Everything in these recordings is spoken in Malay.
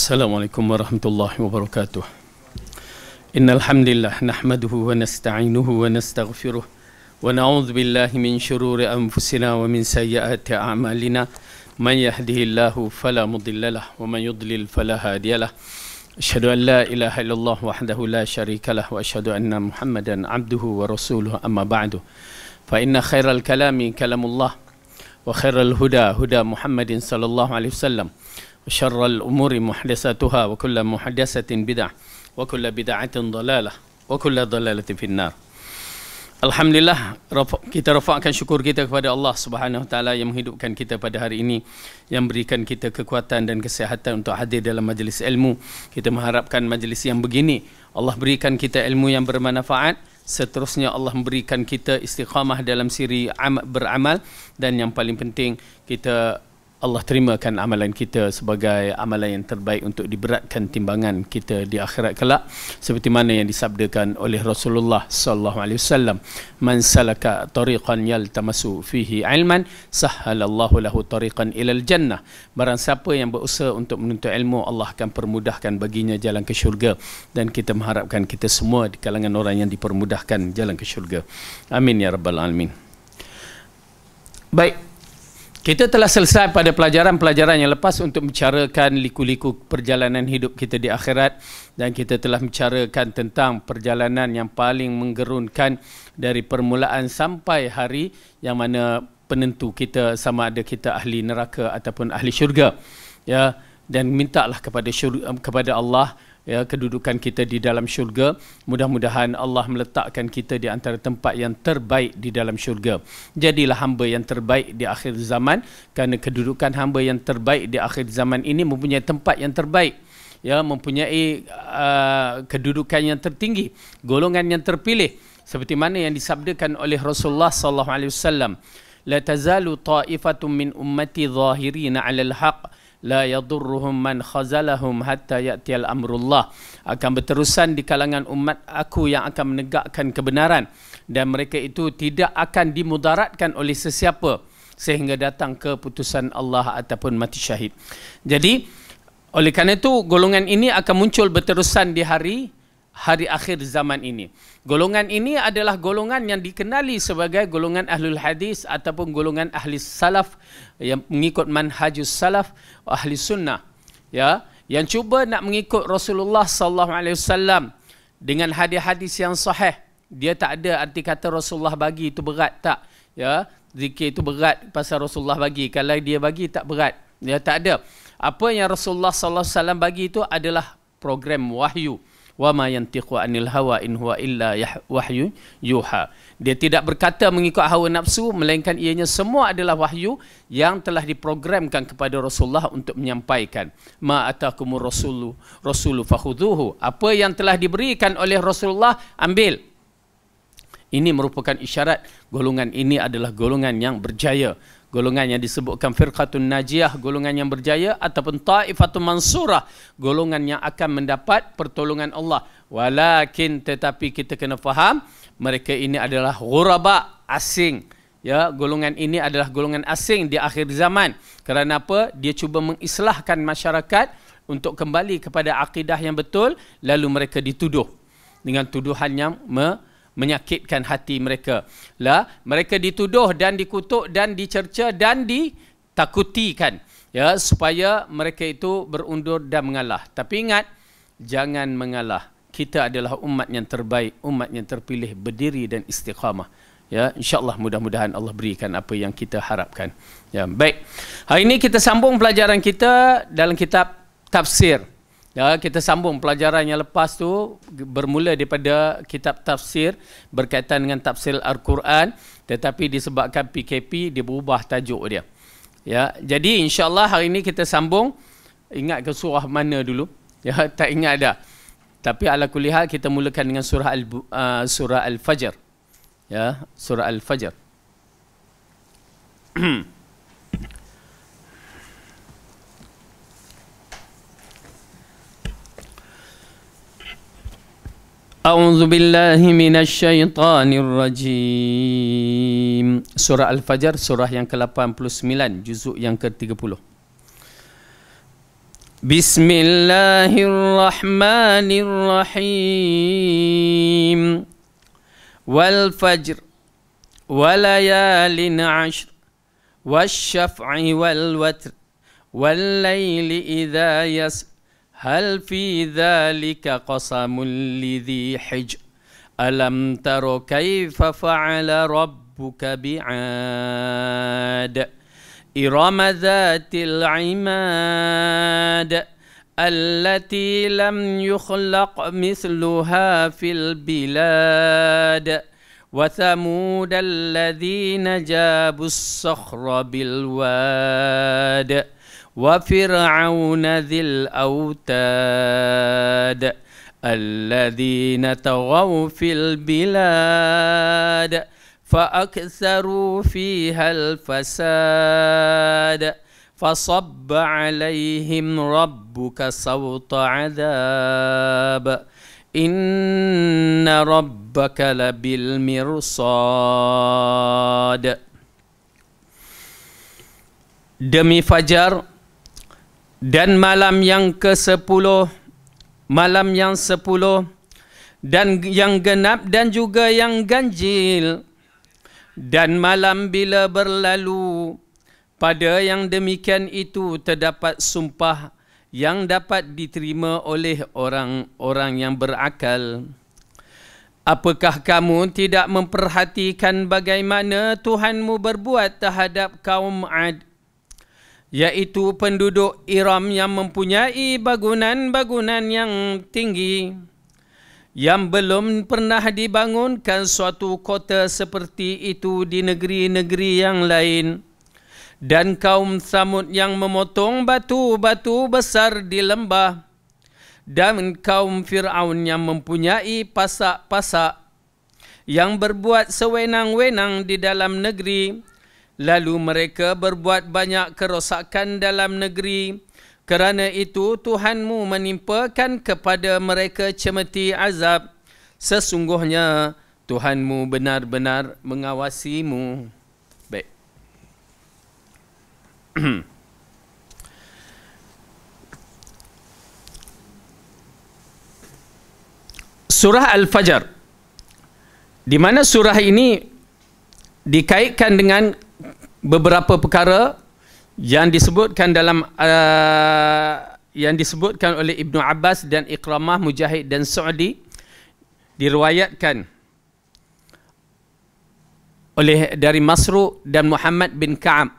Assalamualaikum warahmatullahi wabarakatuh. Innal hamdalillah nahmaduhu wa nasta'inuhu wa nastaghfiruh wa na'udzu billahi min shururi anfusina wa min sayyiati a'malina. Man yahdihillahu fala mudilla lahu wa man yudlil fala hadiya lahu. Asyhadu an la ilaha illallah wahdahu la syarika lahu wa asyhadu anna Muhammadan abduhu wa rasuluhu amma ba'du. Fa inna khairal kalami kalamullah wa khairal huda huda Muhammadin sallallahu alaihi wasallam. وشر الأمور محدثاتها وكل محدثة بدعة وكل بدعة ضلالة وكل ضلالة في النار. Alhamdulillah, kita rafakkan syukur kita kepada Allah Subhanahu Wa Taala yang menghidupkan kita pada hari ini, yang berikan kita kekuatan dan kesihatan untuk hadir dalam majlis ilmu. Kita mengharapkan majlis yang begini Allah berikan kita ilmu yang bermanfaat. Seterusnya Allah memberikan kita istiqamah dalam siri beramal, dan yang paling penting kita Allah terimakan amalan kita sebagai amalan yang terbaik untuk diberatkan timbangan kita di akhirat kelak, seperti mana yang disabdakan oleh Rasulullah sallallahu alaihi wasallam, man salaka tariqan yaltamasu fihi ilman sahhalallahu lahu tariqan ilal jannah. Barang siapa yang berusaha untuk menuntut ilmu, Allah akan permudahkan baginya jalan ke syurga, dan kita mengharapkan kita semua di kalangan orang yang dipermudahkan jalan ke syurga. Amin ya rabbal alamin. Baik, kita telah selesai pada pelajaran-pelajaran yang lepas untuk membicarakan liku-liku perjalanan hidup kita di akhirat, dan kita telah membicarakan tentang perjalanan yang paling menggerunkan dari permulaan sampai hari yang mana penentu kita sama ada kita ahli neraka ataupun ahli syurga, ya. Dan mintalah kepada Allah, ya, kedudukan kita di dalam syurga. Mudah-mudahan Allah meletakkan kita di antara tempat yang terbaik di dalam syurga. Jadilah hamba yang terbaik di akhir zaman, kerana kedudukan hamba yang terbaik di akhir zaman ini mempunyai tempat yang terbaik, ya, mempunyai kedudukan yang tertinggi, golongan yang terpilih, seperti mana yang disabdakan oleh Rasulullah sallallahu alaihi wasallam, la tazalu ta'ifatun min ummati zahirina 'alal haqq la yadurruhum man khazalahum hatta ya'tiyal amrullah. Akan berterusan di kalangan umat aku yang akan menegakkan kebenaran, dan mereka itu tidak akan dimudaratkan oleh sesiapa sehingga datang keputusan Allah ataupun mati syahid. Jadi oleh kerana itu golongan ini akan muncul berterusan di hari akhir zaman ini. Golongan ini adalah golongan yang dikenali sebagai golongan ahlul hadis ataupun golongan ahli salaf, yang mengikut manhajus salaf ahli sunnah, ya, yang cuba nak mengikut Rasulullah sallallahu alaihi wasallam dengan hadis-hadis yang sahih. Dia tak ada arti kata Rasulullah bagi itu berat, tak, ya. Zikir itu berat pasal Rasulullah bagi, kalau dia bagi tak berat, ya, tak ada. Apa yang Rasulullah sallallahu alaihi wasallam bagi itu adalah program wahyu. Wa ma yantiqu anil hawa in huwa illa wahyu yuha. Dia tidak berkata mengikut hawa nafsu, melainkan ianya semua adalah wahyu yang telah diprogramkan kepada Rasulullah untuk menyampaikan. Ma atakumur rasulu fakhudhuhu. Apa yang telah diberikan oleh Rasulullah, ambil. Ini merupakan isyarat golongan ini adalah golongan yang berjaya, golongan yang disebutkan firqatun najiyah, golongan yang berjaya, ataupun ta'ifatun mansurah, golongan yang akan mendapat pertolongan Allah. Walakin, tetapi kita kena faham, mereka ini adalah ghuraba, asing, ya. Golongan ini adalah golongan asing di akhir zaman. Kerana apa? Dia cuba mengislahkan masyarakat untuk kembali kepada akidah yang betul, lalu mereka dituduh dengan tuduhan yang menyakitkan hati mereka. Mereka dituduh dan dikutuk dan dicerca dan ditakutikan, ya, supaya mereka itu berundur dan mengalah. Tapi ingat, jangan mengalah. Kita adalah umat yang terbaik, umat yang terpilih, berdiri dan istiqamah, ya. InsyaAllah mudah-mudahan Allah berikan apa yang kita harapkan, ya. Baik, hari ini kita sambung pelajaran kita dalam kitab tafsir. Ya, kita sambung pelajaran yang lepas tu, bermula daripada kitab tafsir berkaitan dengan tafsir Al-Quran, tetapi disebabkan PKP dia berubah tajuk dia. Ya, jadi insya-Allah hari ini kita sambung. Ingat ke surah mana dulu? Ya, tak ingat dah. Tapi ala kulli hal kita mulakan dengan surah Al-Fajr. Ya, surah Al-Fajr. A'udzu billahi minasyaitonir rajim. Surah Al-Fajr, surah yang ke-89, juzuk yang ke-30. Bismillahirrahmanirrahim. Wal fajr walayalin ashr wasyaf'i wal watr wal layli idha yasr hal fi dhalika qasamul lidhi hijr alam taro kaifa fa'ala rabbuka bi'ad irama dhatil imad allati lam yukhlaq mithluha fil bilad wa thamud alladhina jabu as-sakhra bil wad wa fir'auna dhil autad alladhina taghaw fil bilad fa aktharu fiha al fasad فصب عليهم ربك صوت عذاب إن ربك لبالمرصاد. Demi fajar dan malam yang ke-10, malam yang 10 dan yang genap dan juga yang ganjil, dan malam bila berlalu, pada yang demikian itu terdapat sumpah yang dapat diterima oleh orang-orang yang berakal. Apakah kamu tidak memperhatikan bagaimana Tuhanmu berbuat terhadap kaum Ad, iaitu penduduk Iram yang mempunyai bangunan-bangunan yang tinggi, yang belum pernah dibangunkan suatu kota seperti itu di negeri-negeri yang lain, dan kaum Thamud yang memotong batu-batu besar di lembah, dan kaum Fir'aun yang mempunyai pasak-pasak, yang berbuat sewenang-wenang di dalam negeri, lalu mereka berbuat banyak kerosakan dalam negeri. Kerana itu Tuhanmu menimpakan kepada mereka cemeti azab. Sesungguhnya Tuhanmu benar-benar mengawasimu. Baik. Surah Al-Fajr, di mana surah ini dikaitkan dengan beberapa perkara yang disebutkan dalam yang disebutkan oleh Ibnu Abbas dan Iqramah, Mujahid dan Su'di, diriwayatkan oleh dari Masruq dan Muhammad bin Ka'ab.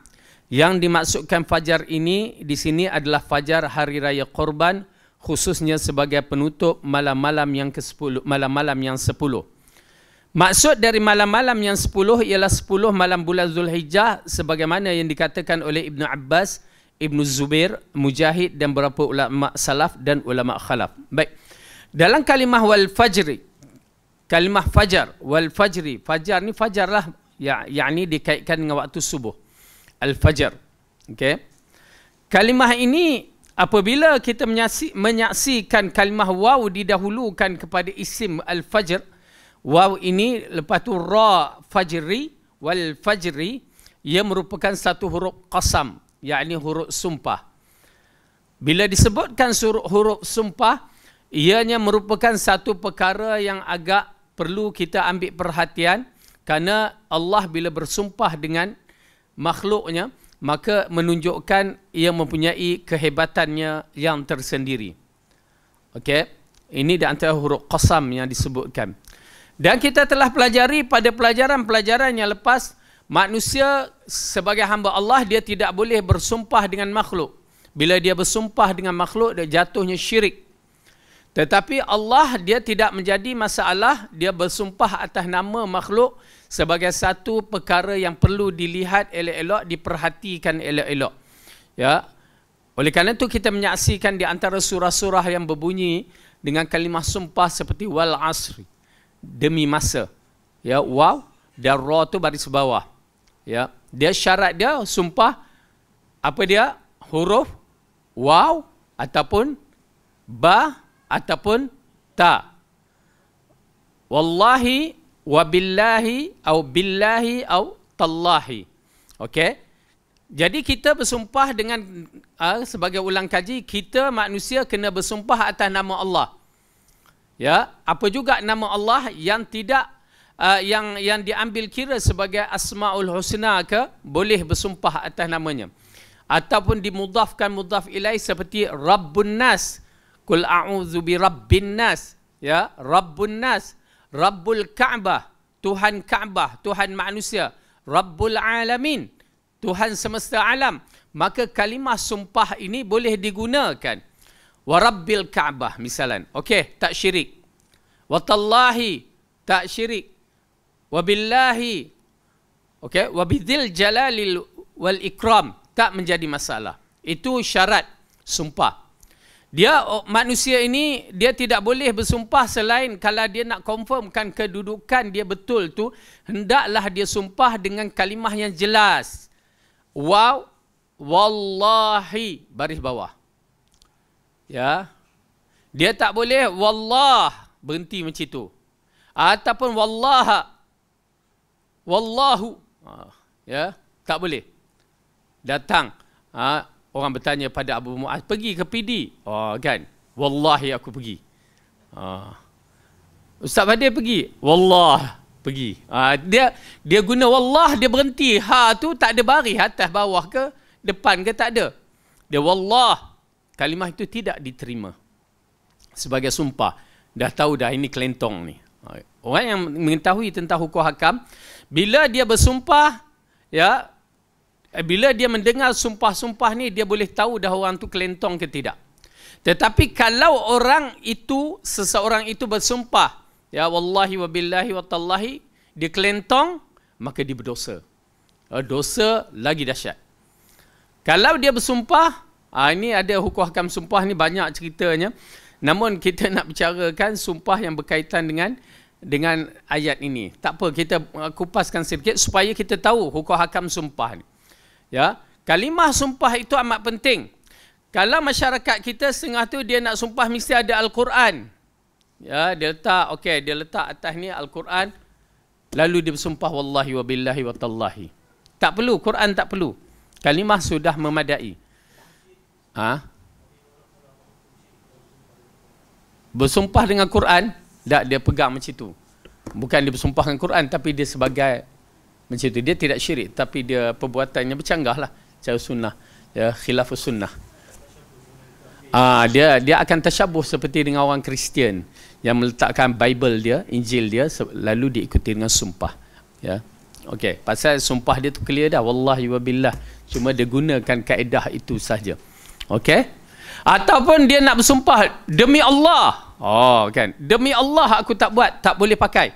Yang dimaksudkan fajar ini di sini adalah fajar hari raya Qurban, khususnya sebagai penutup malam-malam yang ke-10, malam-malam yang 10. Maksud dari malam-malam yang 10 ialah 10 malam bulan Zulhijjah, sebagaimana yang dikatakan oleh Ibnu Abbas, Ibnu Zubair, Mujahid dan beberapa ulama salaf dan ulama khalaf. Baik. Dalam kalimah wal fajri, kalimah fajar, wal fajri, fajar ni fajar lah, yakni dikaitkan dengan waktu subuh. Al-Fajr. Okay. Kalimah ini apabila kita menyaksikan kalimah waw didahulukan kepada isim Al-Fajr, waw ini lepas tu ra fajri, wal fajri, ia merupakan satu huruf qasam, yakni huruf sumpah. Bila disebutkan huruf sumpah, ianya merupakan satu perkara yang agak perlu kita ambil perhatian, kerana Allah bila bersumpah dengan makhluknya, maka menunjukkan ia mempunyai kehebatannya yang tersendiri. Okey, ini di antara huruf qasam yang disebutkan. Dan kita telah pelajari pada pelajaran-pelajaran yang lepas, manusia sebagai hamba Allah, dia tidak boleh bersumpah dengan makhluk. Bila dia bersumpah dengan makhluk, dia jatuhnya syirik. Tetapi Allah, dia tidak menjadi masalah, dia bersumpah atas nama makhluk sebagai satu perkara yang perlu dilihat elok-elok, diperhatikan elok-elok. Ya. Oleh kerana itu kita menyaksikan di antara surah-surah yang berbunyi dengan kalimah sumpah seperti wal asri, demi masa. Ya, waw dan ra tu baris bawah. Ya, dia syarat dia sumpah apa dia? Huruf waw ataupun ba ataupun ta. Wallahi wa billahi au billahi au tallahi. Okey. Jadi kita bersumpah dengan sebagai ulang kaji, kita manusia kena bersumpah atas nama Allah. Ya, apa juga nama Allah yang tidak yang diambil kira sebagai Asmaul Husna ke, boleh bersumpah atas namanya. Ataupun dimudhafkan mudhaf ilaih seperti Rabbun Nas. Qul a'udzu bi Rabbin Nas. Ya, Rabbun Nas, Rabbul Ka'bah, Tuhan Ka'bah, Tuhan manusia, Rabbul Alamin, Tuhan semesta alam. Maka kalimah sumpah ini boleh digunakan. Wa Rabbil Ka'bah misalan. Okey, tak syirik. Wa tallahi, tak syirik. Wa billahi, okey, wa bidzil jalalil wal ikram, tak menjadi masalah. Itu syarat sumpah. Dia manusia ini dia tidak boleh bersumpah selain kalau dia nak confirmkan kedudukan dia betul tu, hendaklah dia sumpah dengan kalimah yang jelas. Wow, wallahi, baris bawah. Ya. Dia tak boleh wallah, berhenti macam itu. Ataupun wallaha, wallahu. Ya, tak boleh. Datang orang bertanya pada Abu Mu'az, pergi ke PD? Kan, wallahi aku pergi. Ustaz Badir pergi? Wallah, pergi. Dia guna wallah, dia berhenti. Ha tu tak ada baris atas bawah ke depan ke, tak ada. Dia wallah. Kalimah itu tidak diterima sebagai sumpah. Dah tahu dah ini kelentong ni. Orang yang mengetahui tentang hukum hakam, bila dia bersumpah, ya, bila dia mendengar sumpah-sumpah ni, dia boleh tahu dah orang tu kelentong ke tidak. Tetapi kalau orang itu, seseorang itu bersumpah, ya wallahi wa billahi wa tallahi, dia kelentong, maka dia berdosa. Dosa lagi dahsyat. Kalau dia bersumpah, ini ada hukum hakam sumpah ni banyak ceritanya. Namun kita nak bicarakan sumpah yang berkaitan dengan ayat ini. Tak apa, kita kupaskan sedikit supaya kita tahu hukum hakam sumpah ni. Ya, kalimah sumpah itu amat penting. Kalau masyarakat kita setengah tu dia nak sumpah mesti ada Al-Quran. Ya, dia letak, okey, dia letak atas ni Al-Quran, lalu dia bersumpah wallahi wa billahi wa tallahi. Tak perlu, Quran tak perlu. Kalimah sudah memadai. Bersumpah dengan Quran, tak, dia pegang macam tu. Bukan dia bersumpah dengan Quran, tapi dia sebagai macam tu. Dia tidak syirik, tapi dia perbuatannya bercanggah lah. Cara sunnah. Ya, khilafus sunnah. Dia akan tersyabuh seperti dengan orang Kristian yang meletakkan Bible dia, Injil dia, lalu diikuti dengan sumpah. Ya. Okey, pasal sumpah dia tu clear dah. Wallahi wa billah. Cuma dia gunakan kaedah itu saja. Okey? Ataupun dia nak bersumpah demi Allah. Kan. Demi Allah aku tak buat, tak boleh pakai.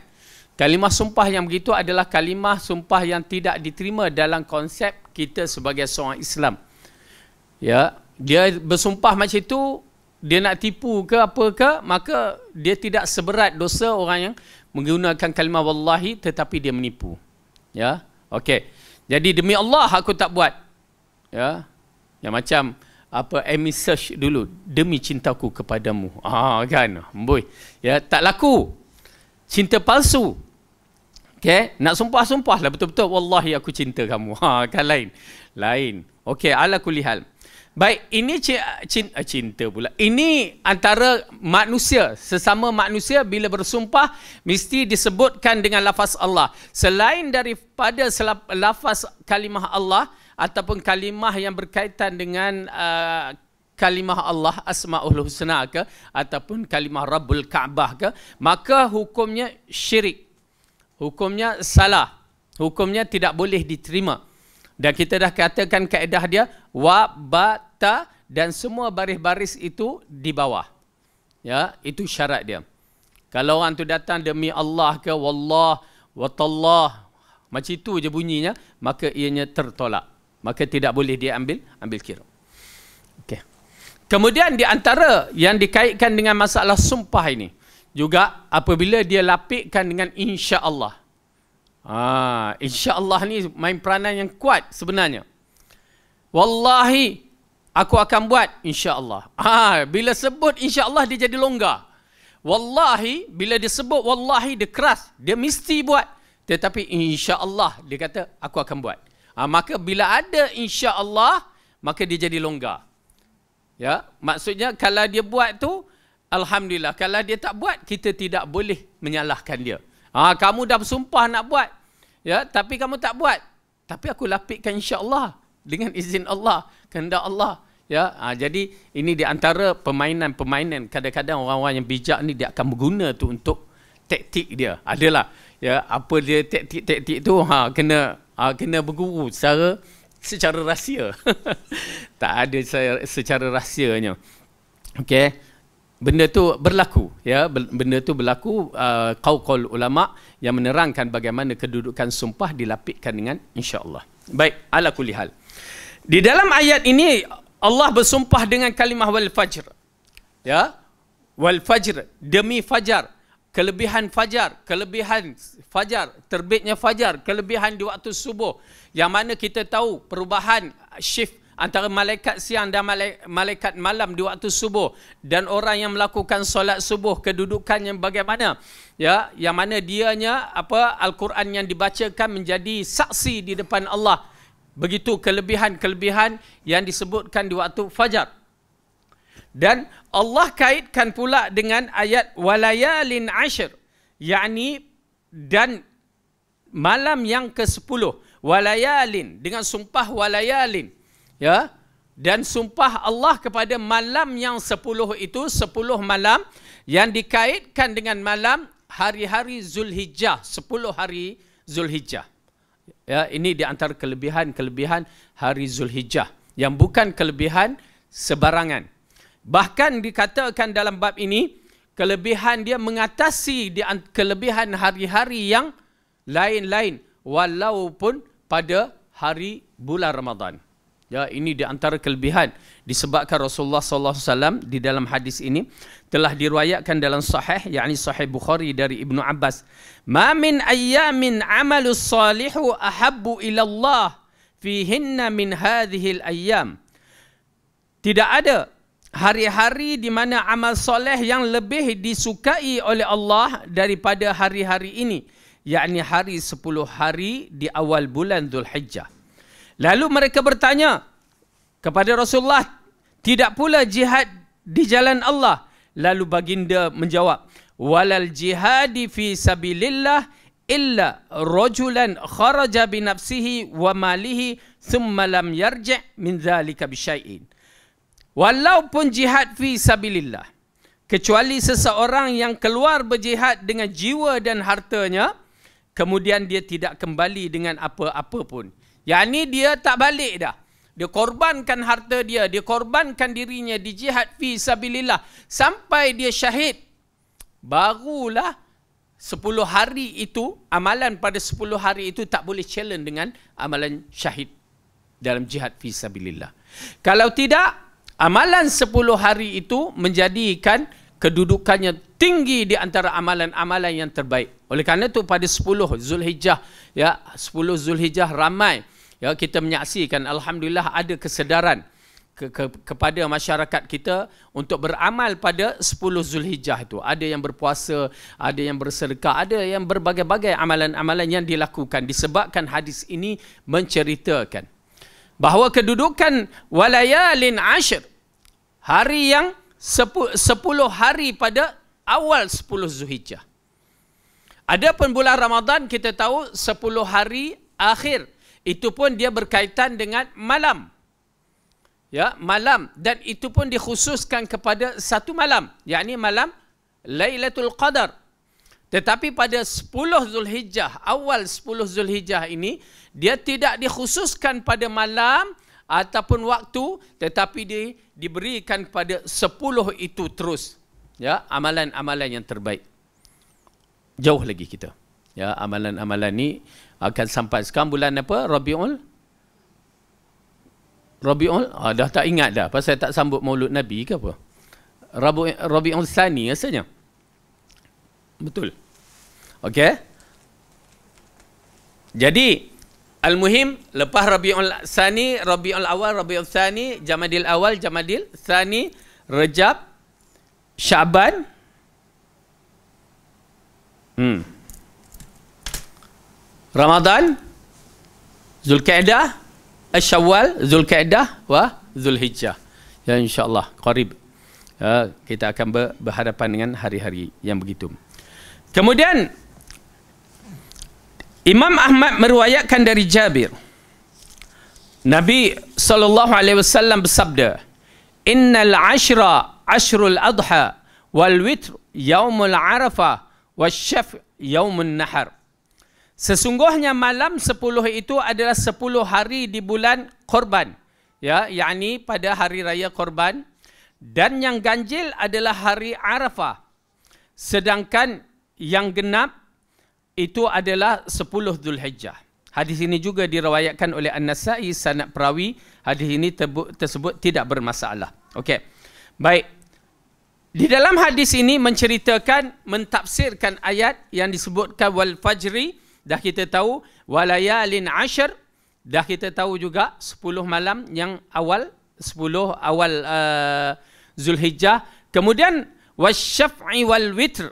Kalimah sumpah yang begitu adalah kalimah sumpah yang tidak diterima dalam konsep kita sebagai seorang Islam. Ya, dia bersumpah macam itu, dia nak tipu ke apa ke, maka dia tidak seberat dosa orang yang menggunakan kalimah wallahi tetapi dia menipu. Ya, okey. Jadi demi Allah aku tak buat. Ya, yang macam apa, Amy Search dulu, demi cintaku kepadamu. Kan, boy. Ya, tak laku. Cinta palsu. Okey, nak sumpah-sumpah lah betul-betul wallahi aku cinta kamu. Kan lain. Okey, ala kulli hal. Baik, ini cinta pula. Ini antara manusia, sesama manusia bila bersumpah mesti disebutkan dengan lafaz Allah. Selain daripada lafaz kalimah Allah ataupun kalimah yang berkaitan dengan kalimah Allah Asmaul Husna ke ataupun kalimah Rabbul Ka'bah ke, maka hukumnya syirik. Hukumnya salah. Hukumnya tidak boleh diterima. Dan kita dah katakan kaedah dia wa, ba, ta dan semua baris-baris itu di bawah. Ya, itu syarat dia. Kalau orang tu datang demi Allah ke wallah wa tallah, macam itu je bunyinya, maka ianya tertolak. Maka tidak boleh dia ambil kira. Okey. Kemudian di antara yang dikaitkan dengan masalah sumpah ini juga apabila dia lapikkan dengan insya-Allah. Insya-Allah ni main peranan yang kuat sebenarnya. Wallahi aku akan buat insya-Allah. Bila sebut insya-Allah dia jadi longgar. Wallahi bila dia sebut wallahi dia keras, dia mesti buat. Tetapi insya-Allah dia kata aku akan buat. Maka bila ada insya-Allah, maka dia jadi longgar. Ya, maksudnya kalau dia buat tu, alhamdulillah. Kalau dia tak buat, kita tidak boleh menyalahkan dia. Kamu dah bersumpah nak buat, ya, tapi kamu tak buat. Tapi aku lapikkan insya-Allah dengan izin Allah, kehendak Allah. Ya, jadi ini di antara permainan-permainan. Kadang-kadang orang-orang yang bijak ni dia akan berguna tu untuk taktik dia. Adalah, ya, apa dia taktik tu, kena berguru secara rahsia. Tak ada secara rahsianya. Okey. Benda tu berlaku, ya. Benda tu berlaku, qaul ulama yang menerangkan bagaimana kedudukan sumpah dilapikkan dengan insya-Allah. Baik, ala kulli hal. Di dalam ayat ini Allah bersumpah dengan kalimah wal fajr. Ya. Wal fajr, demi fajar. Kelebihan fajar, terbitnya fajar, kelebihan di waktu subuh. Yang mana kita tahu perubahan shift antara malaikat siang dan malaikat malam di waktu subuh. Dan orang yang melakukan solat subuh, kedudukannya bagaimana? Ya, yang mana dianya Al-Quran yang dibacakan menjadi saksi di depan Allah. Begitu kelebihan-kelebihan yang disebutkan di waktu fajar. Dan Allah kaitkan pula dengan ayat walayalin ashr, yakni dan malam yang ke-10. Walayalin, dengan sumpah walayalin, ya. Dan sumpah Allah kepada malam yang 10 itu, 10 malam yang dikaitkan dengan malam hari-hari Zulhijjah, 10 hari Zulhijjah. Ya, ini di antara kelebihan-kelebihan hari Zulhijjah yang bukan kelebihan sebarangan. Bahkan dikatakan dalam bab ini, kelebihan dia mengatasi kelebihan hari-hari yang lain-lain, walaupun pada hari bulan Ramadan. Ya, ini di antara kelebihan disebabkan Rasulullah sallallahu alaihi wasallam di dalam hadis ini telah diriwayatkan dalam sahih, yakni sahih Bukhari dari Ibnu Abbas, "Ma min ayyamin 'amalus salihu ahabbu ila Allah fihinna min hadhihi al-ayyam." Tidak ada hari-hari di mana amal soleh yang lebih disukai oleh Allah daripada hari-hari ini, yakni hari 10 hari di awal bulan Zulhijjah. Lalu mereka bertanya kepada Rasulullah, tidak pula jihad di jalan Allah? Lalu baginda menjawab, walal jihadi fi sabilillah illa rajulan kharaja bi nafsihi wa malihi thumma lam yarji' min dhalika bi syai'in. Walaupun jihad fi sabilillah, kecuali seseorang yang keluar berjihad dengan jiwa dan hartanya, kemudian dia tidak kembali dengan apa-apa pun. Yakni dia tak balik dah. Dia korbankan harta dia, dia korbankan dirinya di jihad fi sabilillah sampai dia syahid. Barulah 10 hari itu, amalan pada 10 hari itu tak boleh challenge dengan amalan syahid dalam jihad fi sabilillah. Kalau tidak, amalan 10 hari itu menjadikan kedudukannya tinggi di antara amalan-amalan yang terbaik. Oleh kerana itu pada 10 Zulhijjah, ya, 10 Zulhijjah ramai, ya, kita menyaksikan alhamdulillah ada kesedaran kepada masyarakat kita untuk beramal pada 10 Zulhijjah itu. Ada yang berpuasa, ada yang bersedekah, ada yang berbagai-bagai amalan-amalan yang dilakukan disebabkan hadis ini menceritakan bahawa kedudukan walayalin ashr, hari yang 10 hari pada awal 10 Zulhijjah. Adapun bulan Ramadan kita tahu 10 hari akhir, itu pun dia berkaitan dengan malam. Ya, malam, dan itu pun dikhususkan kepada satu malam, yakni malam Lailatul Qadar. Tetapi pada 10 Zulhijjah, awal 10 Zulhijjah ini, dia tidak dikhususkan pada malam ataupun waktu, tetapi diberikan pada 10 itu terus. Ya, amalan-amalan yang terbaik. Jauh lagi kita. Ya, amalan-amalan ni akan sampai sekarang bulan apa? Rabiul? Dah tak ingat dah. Pasal tak sambut Maulud Nabi ke apa? Rabiul Tsani rasanya. Betul. Okey. Jadi al-muhim, lepas Rabiul Tsani, Rabiul Awal, Rabiul Tsani, Jamadil Awal, Jamadil Tsani, Rajab, Syaban, Ramadan, Zulkaidah, Syawal, Zulkaidah wa Zulhijjah. Ya, insya-Allah qarib. Kita akan berhadapan dengan hari-hari yang begitu. Kemudian Imam Ahmad meriwayatkan dari Jabir, Nabi SAW bersabda, Innal ashra ashrul adha wal witr yaumul arafah wasyaf yaumun nahar. Sesungguhnya malam 10 itu adalah 10 hari di bulan Korban, ya, yakni pada hari raya Korban, dan yang ganjil adalah hari Arafah. Sedangkan yang genap itu adalah 10 Zulhijjah. Hadis ini juga diriwayatkan oleh An-Nasa'i, sanad perawi hadis ini tersebut tidak bermasalah. Okey. Baik. Di dalam hadis ini menceritakan, mentafsirkan ayat yang disebutkan wal fajri, dah kita tahu, walayalin ashr, dah kita tahu juga 10 malam yang awal, 10 awal Zulhijjah. Kemudian wasyaf'i wal witr,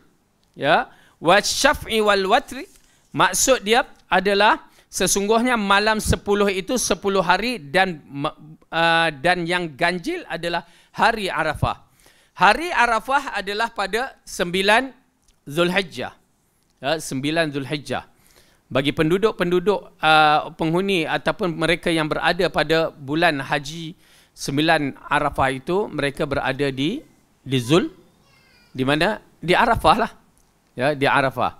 ya, wasyaf'i wal watri, maksud dia adalah sesungguhnya malam 10 itu 10 hari, dan yang ganjil adalah hari Arafah. Hari Arafah adalah pada 9 Zulhijjah. Ya, 9 Zulhijjah. Bagi penduduk-penduduk penghuni ataupun mereka yang berada pada bulan haji 9 Arafah itu, mereka berada di di mana? Di Arafah lah. Ya, di Arafah.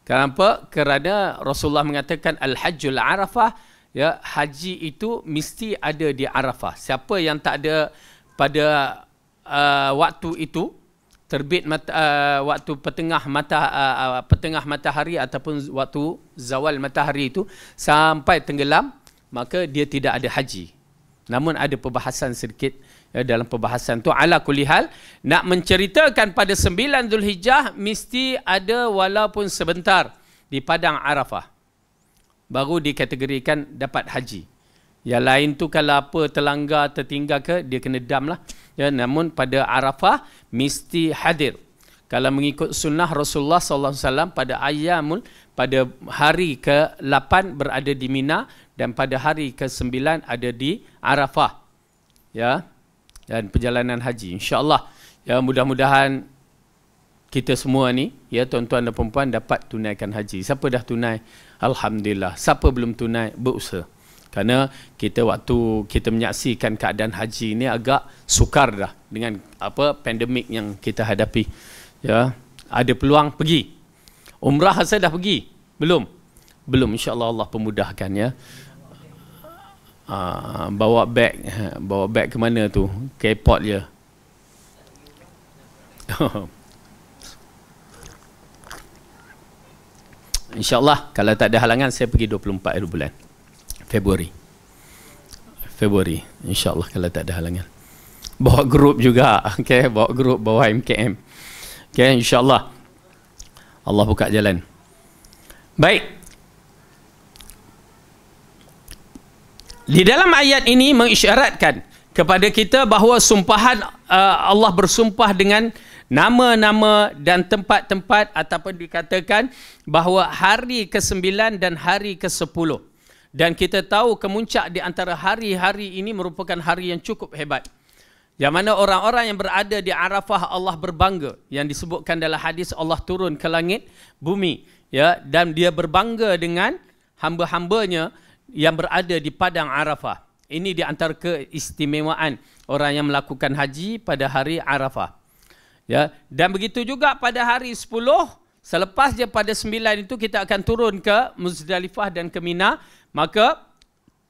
Kenapa? Kerana Rasulullah mengatakan al-hajjul Arafah, ya, haji itu mesti ada di Arafah. Siapa yang tak ada pada waktu itu, terbit waktu petengah matahari ataupun waktu zawal matahari itu sampai tenggelam, maka dia tidak ada haji. Namun ada perbahasan sedikit, ya, dalam perbahasan tu ala kulli hal, nak menceritakan pada 9 Zulhijjah mesti ada walaupun sebentar di padang Arafah, baru dikategorikan dapat haji. Yang lain tu kalau apa terlanggar, tertinggal ke, dia kena dam lah. Ya, namun pada Arafah mesti hadir. Kalau mengikut sunnah Rasulullah SAW pada pada hari ke-8 berada di Mina, dan pada hari ke-9 ada di Arafah. Ya. Dan perjalanan haji, insya-Allah, ya, mudah-mudahan kita semua ni, ya, tuan-tuan dan puan-puan, dapat tunaikan haji. Siapa dah tunai, alhamdulillah. Siapa belum tunai, berusaha. Kerana kita waktu kita menyaksikan keadaan haji ni agak sukar dah dengan apa pandemik yang kita hadapi. Ya, ada peluang pergi. Umrah saya dah pergi? Belum. Belum, insya-Allah Allah pemudahkan, ya. Bawa beg ke mana tu? Ke airport je. InsyaAllah kalau tak ada halangan saya pergi 24 hari bulan Februari, insyaAllah kalau tak ada halangan. Bawa grup juga, okay? Bawa grup, bawa MKM, okay? InsyaAllah Allah buka jalan. Baik, di dalam ayat ini mengisyaratkan kepada kita bahawa sumpahan Allah bersumpah dengan nama-nama dan tempat-tempat, ataupun dikatakan bahawa hari ke-9 dan hari ke-10. Dan kita tahu kemuncak di antara hari-hari ini merupakan hari yang cukup hebat. Yang mana orang-orang yang berada di Arafah Allah berbangga. Yang disebutkan dalam hadis Allah turun ke langit bumi, ya, dan dia berbangga dengan hamba-hambanya yang berada di padang Arafah. Ini di antara keistimewaan orang yang melakukan haji pada hari Arafah. Ya, dan begitu juga pada hari 10, selepas je pada 9 itu kita akan turun ke Muzdalifah dan ke Mina, maka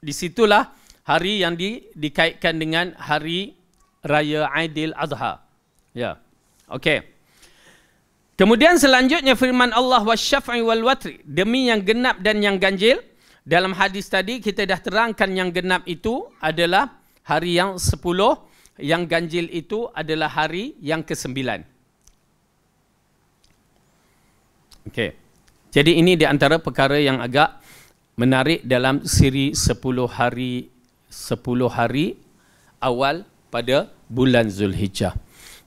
disitulah hari yang dikaitkan dengan hari raya Aidil Adha. Ya. Okey. Kemudian selanjutnya firman Allah wasyaf'i wal watri, demi yang genap dan yang ganjil. Dalam hadis tadi kita dah terangkan yang genap itu adalah hari yang 10, yang ganjil itu adalah hari yang ke-9. Okey. Jadi ini di antara perkara yang agak menarik dalam siri 10 hari awal pada bulan Zulhijjah.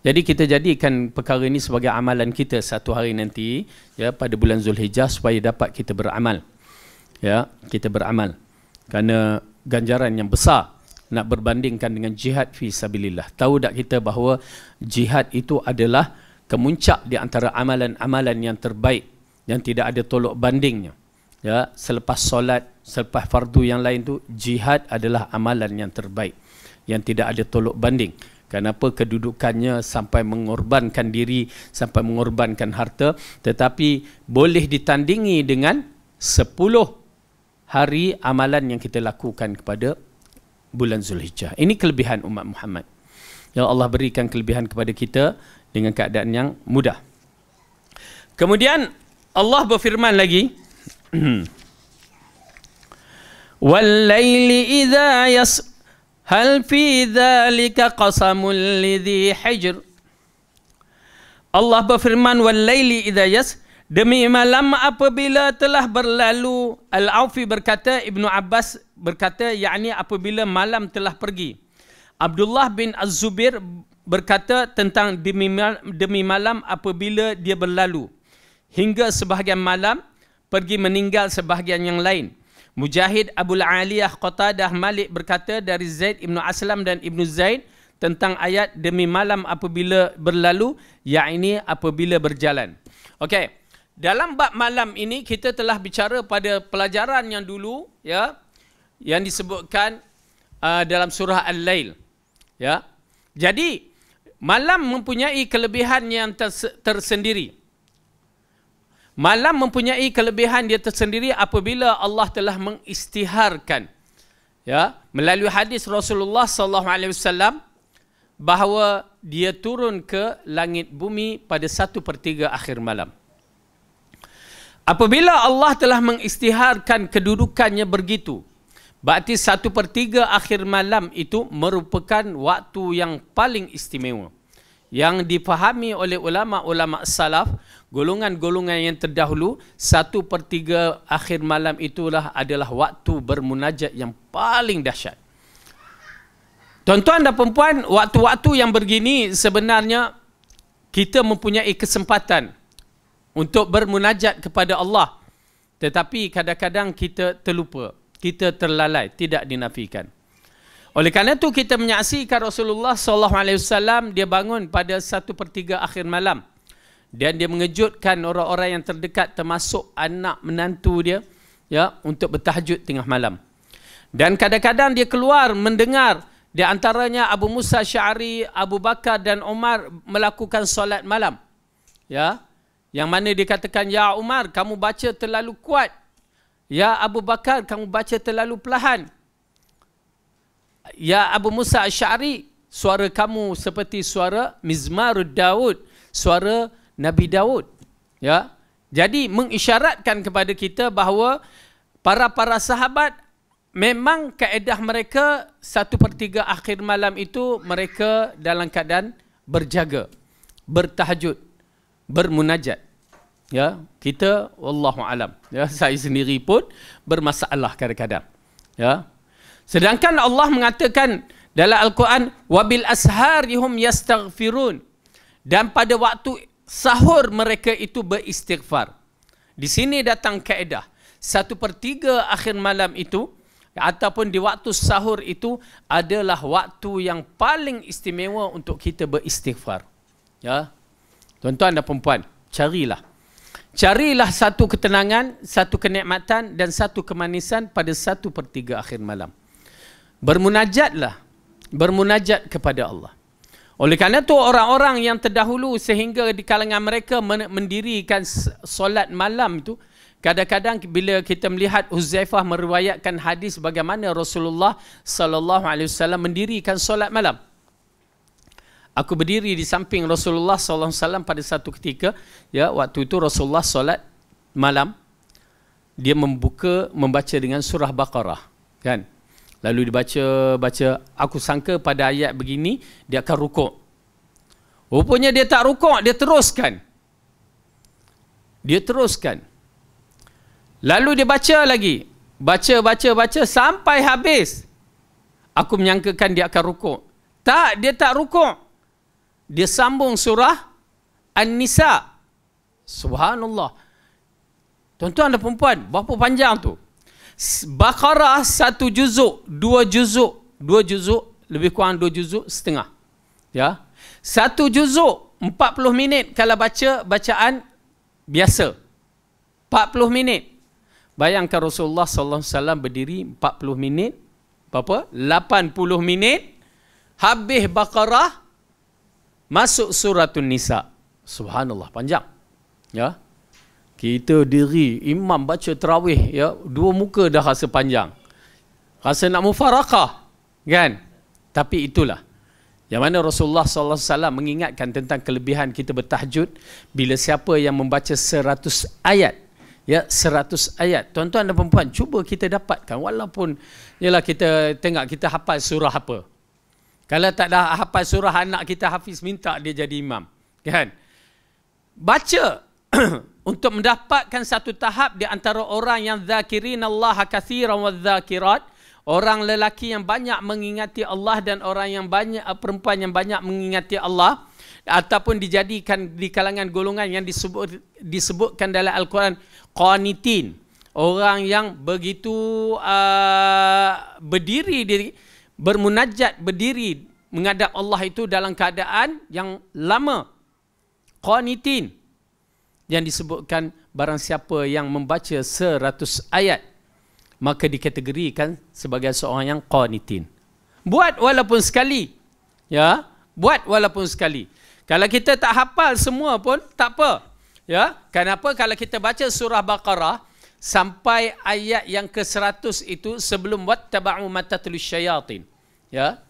Jadi kita jadikan perkara ini sebagai amalan kita satu hari nanti, ya, pada bulan Zulhijjah, supaya dapat kita beramal. Ya, kita beramal. Kerana ganjaran yang besar nak berbandingkan dengan jihad fi sabilillah. Tahu tak kita bahawa jihad itu adalah kemuncak di antara amalan-amalan yang terbaik yang tidak ada tolok bandingnya. Ya, selepas solat, selepas fardu yang lain tu, jihad adalah amalan yang terbaik yang tidak ada tolok banding. Kenapa? Kedudukannya sampai mengorbankan diri, sampai mengorbankan harta, tetapi boleh ditandingi dengan 10 hari amalan yang kita lakukan kepada bulan Zulhijjah. Ini kelebihan umat Muhammad. Ya Allah berikan kelebihan kepada kita dengan keadaan yang mudah. Kemudian Allah berfirman lagi, "Wal-laili idza yas hal fi dzalika qasamul lidhi hijr." Allah berfirman, "Wal-laili idza yas", demi malam apabila telah berlalu. Al-Aufi berkata, Ibnu Abbas berkata, yakni apabila malam telah pergi. Abdullah bin Az-Zubair berkata tentang demi malam apabila dia berlalu, hingga sebahagian malam pergi meninggal sebahagian yang lain. Mujahid, Abul Aliyah, Qatadah, Malik berkata dari Zaid Ibnu Aslam dan Ibnu Zaid tentang ayat demi malam apabila berlalu, yakni apabila berjalan. Okey, dalam bab malam ini kita telah bicara pada pelajaran yang dulu, ya, yang disebutkan dalam surah Al-Lail, ya. Jadi malam mempunyai kelebihan yang tersendiri. Malam mempunyai kelebihan dia tersendiri apabila Allah telah mengistiharkan, ya, melalui hadis Rasulullah SAW bahawa dia turun ke langit bumi pada 1/3 akhir malam. Apabila Allah telah mengistiharkan kedudukannya begitu, berarti 1/3 akhir malam itu merupakan waktu yang paling istimewa, yang dipahami oleh ulama-ulama salaf, golongan-golongan yang terdahulu. 1/3 akhir malam itulah adalah waktu bermunajat yang paling dahsyat. Tuan-tuan dan perempuan, waktu-waktu yang begini sebenarnya kita mempunyai kesempatan untuk bermunajat kepada Allah, tetapi kadang-kadang kita terlupa, kita terlalai, tidak dinafikan. Oleh kerana itu kita menyaksikan Rasulullah SAW, dia bangun pada 1/3 akhir malam dan dia mengejutkan orang-orang yang terdekat termasuk anak menantu dia, ya, untuk bertahajud tengah malam. Dan kadang-kadang dia keluar mendengar di antaranya Abu Musa Sy'ari, Abu Bakar dan Umar melakukan solat malam, ya, yang mana dikatakan, "Ya Umar, kamu baca terlalu kuat. Ya Abu Bakar, kamu baca terlalu perlahan. Ya Abu Musa Sy'ari, suara kamu seperti suara Mizmarud Daud, suara Nabi Daud." Ya. Jadi mengisyaratkan kepada kita bahawa para sahabat memang kaedah mereka 1/3 akhir malam itu mereka dalam keadaan berjaga, bertahajud, bermunajat. Ya, kita wallahu alam, ya, saya sendiri pun bermasalah kadang-kadang, ya. Sedangkan Allah mengatakan dalam Al-Quran, wabil asharihum yastaghfirun, dan pada waktu sahur mereka itu beristighfar. Di sini datang kaedah 1/3 akhir malam itu ataupun di waktu sahur itu adalah waktu yang paling istimewa untuk kita beristighfar. Ya, tuan-tuan dan perempuan, carilah satu ketenangan, satu kenikmatan dan satu kemanisan pada 1/3 akhir malam. Bermunajat kepada Allah. Oleh kerana itu orang-orang yang terdahulu sehingga di kalangan mereka mendirikan solat malam itu, kadang-kadang bila kita melihat Huzaifah meriwayatkan hadis bagaimana Rasulullah SAW mendirikan solat malam. Aku berdiri di samping Rasulullah SAW pada satu ketika, ya, waktu itu Rasulullah solat malam, dia membaca dengan surah Baqarah, kan? Lalu dibaca, aku sangka pada ayat begini dia akan rukuk. Rupanya dia tak rukuk, dia teruskan. Lalu dia baca lagi, baca sampai habis. Aku menyangkakan dia akan rukuk. Tak, dia tak rukuk. Dia sambung surah An-Nisa. Subhanallah. Tuan-tuan dan perempuan, berapa panjang tu? Baqarah 1 juzuk, 2 juzuk, 2 juzuk, lebih kurang 2 juzuk setengah. Ya. 1 juzuk 40 minit kalau baca bacaan biasa. 40 minit. Bayangkan Rasulullah sallallahu alaihi wasallam berdiri 40 minit, berapa? 80 minit, habis Baqarah, masuk suratul Nisa. Subhanallah, panjang. Ya. Kita diri, imam baca tarawih, ya, 2 muka dah rasa panjang. Rasa nak mufarakah, kan? Tapi itulah yang mana Rasulullah sallallahu alaihi wasallam mengingatkan tentang kelebihan kita bertahajud bila siapa yang membaca 100 ayat. Ya, 100 ayat. Tuan-tuan dan puan-puan, cuba kita dapatkan walaupun yalah kita tengok kita hafal surah apa. Kalau tak dah hafal surah, anak kita hafiz, minta dia jadi imam, kan? Baca untuk mendapatkan satu tahap di antara orang yang zakirinallaha katsiran wadzakirat, orang lelaki yang banyak mengingati Allah dan orang yang banyak, perempuan yang banyak mengingati Allah, ataupun dijadikan di kalangan golongan yang disebutkan dalam Al-Quran qanitin, orang yang begitu berdiri, bermunajat, berdiri menghadap Allah itu dalam keadaan yang lama. Qanitin, yang disebutkan barang siapa yang membaca 100 ayat maka dikategorikan sebagai seorang yang qanitin. Buat walaupun sekali. Ya, buat walaupun sekali. Kalau kita tak hafal semua pun tak apa. Ya, kenapa? Kalau kita baca surah Baqarah sampai ayat yang ke-100 itu sebelum wattaba'u ma tatlu syayatin. Ya.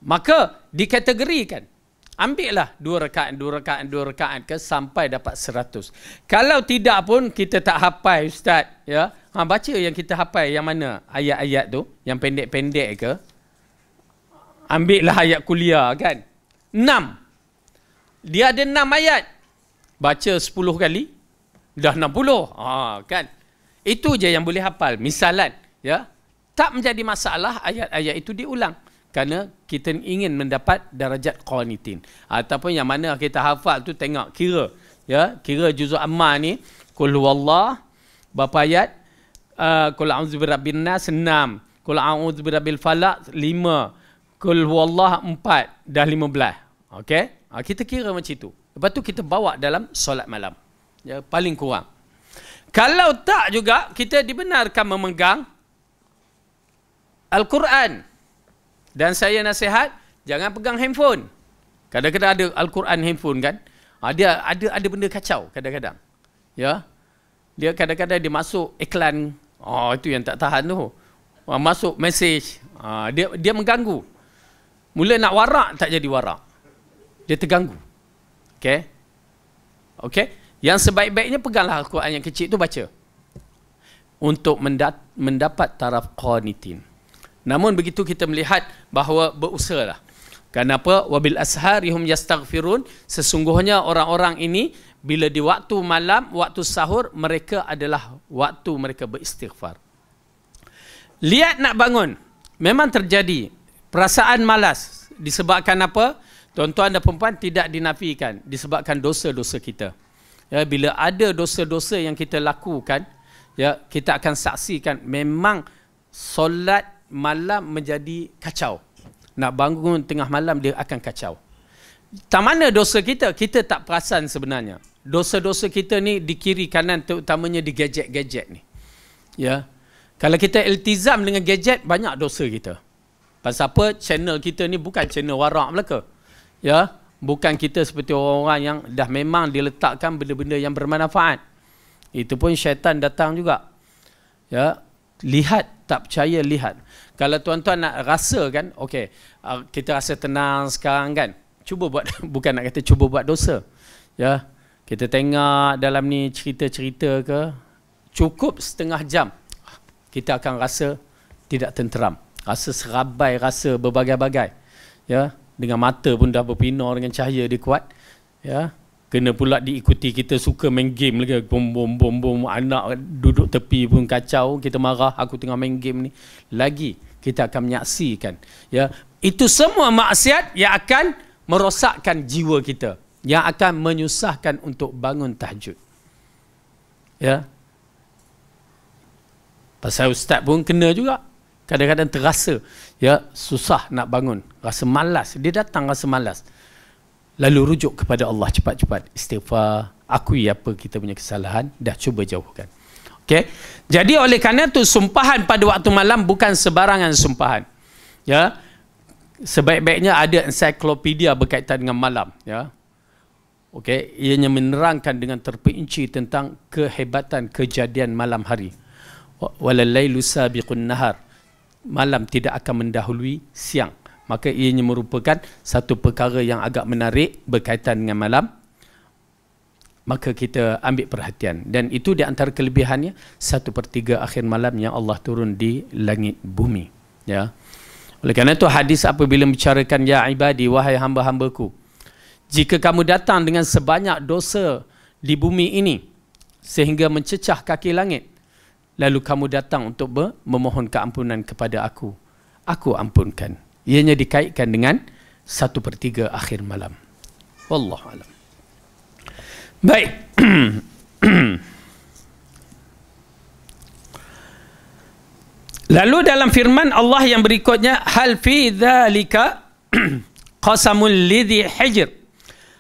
Maka dikategorikan. Ambillah 2 rakaat ke sampai dapat 100. Kalau tidak pun kita tak hafal, ustaz, ya. Baca yang kita hafal yang mana ayat-ayat tu, yang pendek-pendek ke. Ambillah ayat kuliah, kan. 6. Dia ada 6 ayat. Baca 10 kali dah 60. Kan. Itu je yang boleh hafal. Misalan, ya. Tak menjadi masalah ayat-ayat itu diulang. Kerana kita ingin mendapat darajat qanitin. Ataupun yang mana kita hafal tu tengok kira. Ya, kira juzuk amma ni. Qul huwallah berapa ayat? Qul a'udzu birabbin nas 6. Qul a'udzu birabbil falaq 5. Qul huwallah 4. Dah 15. Okey? Kita kira macam itu. Lepas tu kita bawa dalam solat malam. Ya, paling kurang. Kalau tak juga, kita dibenarkan memegang Al-Quran. Dan saya nasihat, jangan pegang handphone. Kadang-kadang ada Al-Quran handphone, kan. Dia ada benda kacau kadang-kadang. Ya. Dia kadang-kadang dia masuk iklan. Itu yang tak tahan tu. Masuk mesej. Dia mengganggu. Mula nak warak, tak jadi warak. Dia terganggu. Okey. Okey. Yang sebaik-baiknya peganglah Al-Quran yang kecil tu baca. Untuk mendapat taraf qanitin. Namun begitu kita melihat bahawa berusahalah. Kenapa? Wabil asharihum yastaghfirun. Sesungguhnya orang-orang ini bila di waktu malam, waktu sahur, mereka adalah waktu mereka beristighfar. Lihat nak bangun. Memang terjadi perasaan malas. Disebabkan apa? Tuan-tuan dan perempuan, tidak dinafikan. Disebabkan dosa-dosa kita. Ya, bila ada dosa-dosa yang kita lakukan, ya, kita akan saksikan memang solat malam menjadi kacau. Nak bangun tengah malam dia akan kacau. Tak mana dosa kita? Kita tak perasan sebenarnya. Dosa-dosa kita ni di kiri kanan, terutamanya di gadget-gadget ni. Ya. Kalau kita iltizam dengan gadget, banyak dosa kita. Pasal apa? Channel kita ni bukan channel warak belaka. Ya. Bukan kita seperti orang-orang yang dah memang diletakkan benda-benda yang bermanfaat. Itu pun syaitan datang juga. Ya. Lihat, tak percaya, lihat. Kalau tuan-tuan nak rasa, kan, okey, kita rasa tenang sekarang, kan. Cuba buat, bukan nak kata cuba buat dosa. Ya. Kita tengok dalam ni cerita-cerita ke, cukup setengah jam, kita akan rasa tidak tenteram. Rasa serabai, rasa berbagai-bagai. Ya. Dengan mata pun dah berpinar dengan cahaya dia kuat. Ya. Kena pula diikuti, kita suka main game lagi. Bom bom bom bom, anak duduk tepi pun kacau, kita marah, aku tengah main game ni. Lagi kita akan menyaksikan, ya, itu semua maksiat yang akan merosakkan jiwa kita, yang akan menyusahkan untuk bangun tahajud. Ya. Pasal ustaz pun kena juga. Kadang-kadang terasa ya susah nak bangun, rasa malas, dia datang rasa malas. Lalu rujuk kepada Allah cepat-cepat, istighfar, akui apa kita punya kesalahan, dah cuba jauhkan. Okey. Jadi oleh kerana tu sumpahan pada waktu malam bukan sebarangan sumpahan. Ya. Sebaik-baiknya ada ensiklopedia berkaitan dengan malam, ya. Okey, ianya menerangkan dengan terperinci tentang kehebatan kejadian malam hari. Walal lailu sabiqun nahar. Malam tidak akan mendahului siang. Maka ianya merupakan satu perkara yang agak menarik berkaitan dengan malam. Maka kita ambil perhatian. Dan itu di antara kelebihannya 1/3 akhir malam yang Allah turun di langit bumi. Ya. Oleh kerana itu hadis apabila membicarakan ya ibadi, wahai hamba-hambaku, jika kamu datang dengan sebanyak dosa di bumi ini sehingga mencecah kaki langit, lalu kamu datang untuk memohon keampunan kepada aku, aku ampunkan. Ianya dikaitkan dengan 1/3 akhir malam. Wallahu a'lam. Baik. Lalu dalam firman Allah yang berikutnya, hal fi dzalika qasamul lidhi hijr.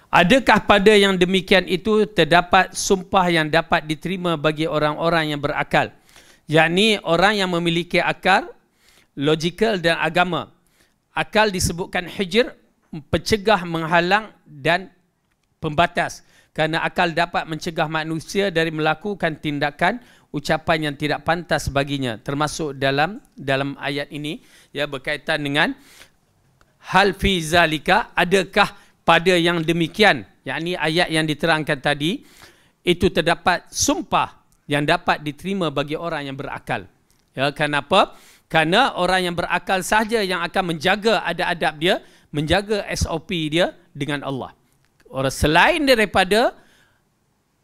Adakah pada yang demikian itu terdapat sumpah yang dapat diterima bagi orang-orang yang berakal? Yakni orang yang memiliki akal, logikal dan agama. Akal disebutkan hijr, pencegah, menghalang dan pembatas. Kerana akal dapat mencegah manusia dari melakukan tindakan, ucapan yang tidak pantas baginya. Termasuk dalam ayat ini, ya, berkaitan dengan hal fi zalika, adakah pada yang demikian, yakni ayat yang diterangkan tadi, itu terdapat sumpah yang dapat diterima bagi orang yang berakal. Ya, kenapa? Kerana orang yang berakal sahaja yang akan menjaga adab-adab dia, menjaga SOP dia dengan Allah. Orang selain daripada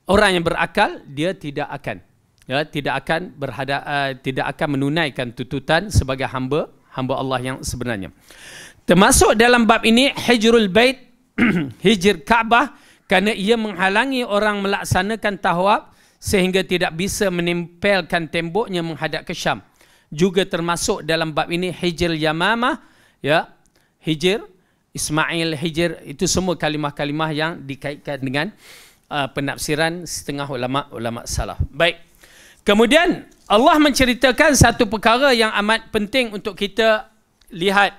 orang yang berakal, dia tidak akan, ya, tidak akan menunaikan tuntutan sebagai hamba Allah yang sebenarnya. Termasuk dalam bab ini hijrul bait, hijr Kaabah, kerana ia menghalangi orang melaksanakan tawaf sehingga tidak bisa menempelkan temboknya menghadap ke Syam. Juga termasuk dalam bab ini hijr Yamamah, ya, hijr Ismail, hijr, itu semua kalimah-kalimah yang dikaitkan dengan penafsiran setengah ulama salaf. Baik. Kemudian Allah menceritakan satu perkara yang amat penting untuk kita lihat.